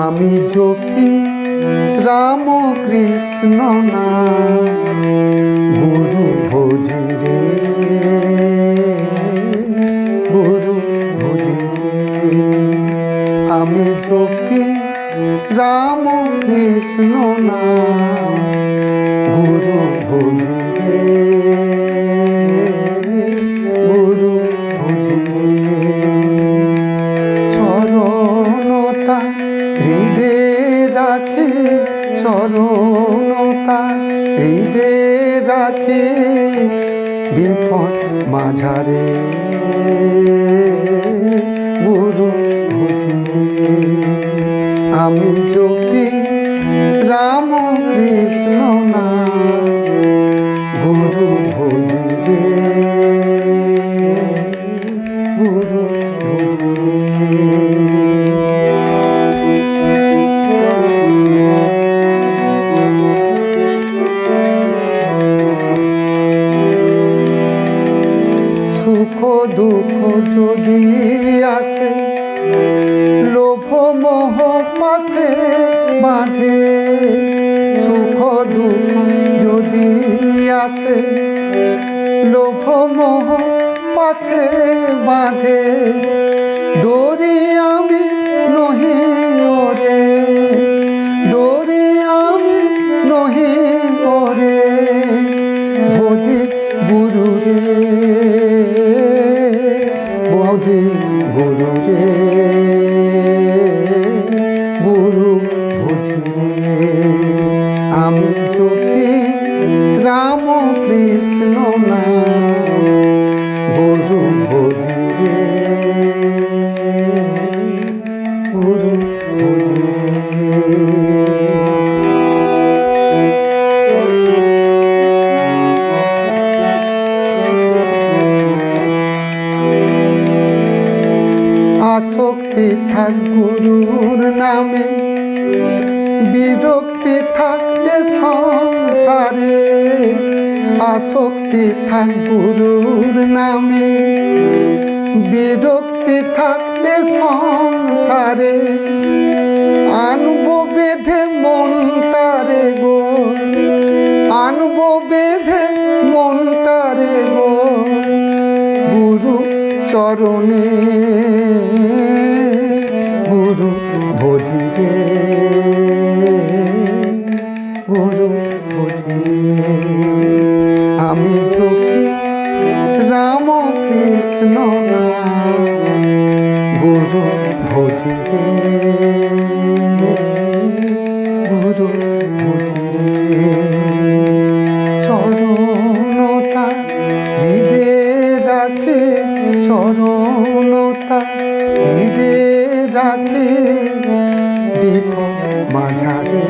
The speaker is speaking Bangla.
আমি জপি রাম কৃষ্ণ নাম গুরু ভোজি রে, গুরু ভোজি রে। আমি জপি রাম কৃষ্ণ নাম গুরু ভোজি রে, গুরু ভোজি রে। চরণতা হৃদে রাখে, চরণতা হৃদে রাখে বিপদ মাঝারে, গুরু ভোজি রে। আমি জপি রাম কৃষ্ণ নাম গুরু ভোজি রে, গুরু ভোজি রে। সুখ দুঃখ যদি আসে, লোভ মোহ পাশে বাঁধে। সুখ দুঃখ যদি আসে, লোভ মোহ পাশে বাঁধে। ডোরি আমি নহি ওরে, ডোরি আমি নহি ওরে। ভোজি গুরু রে, ভোজি গুরু রে, গুরু ভোজি রে। আমি জপি রাম কৃষ্ণ নাম গুরু ভোজি রে, গুরু ভোজি রে। আসক্তি থাক গুরুর নামে, বিরক্তি থাকলে সংসারে। আসক্তি থাক গুরুর নামে, বিরক্তি থাকলে সংসারে। আনব বেঁধে মনটারে গো, আনব বেঁধে মনটারে গো গুরু চরণে, গুরু ভোজি রে, গুরু ভোজি রে। আমি জপি রাম কৃষ্ণ নাম গুরু ভোজি রে, গুরু ভোজি রে। চরণতা হৃদে রাখে, চরণতা হৃদে রাখে বিপদ মাঝারে।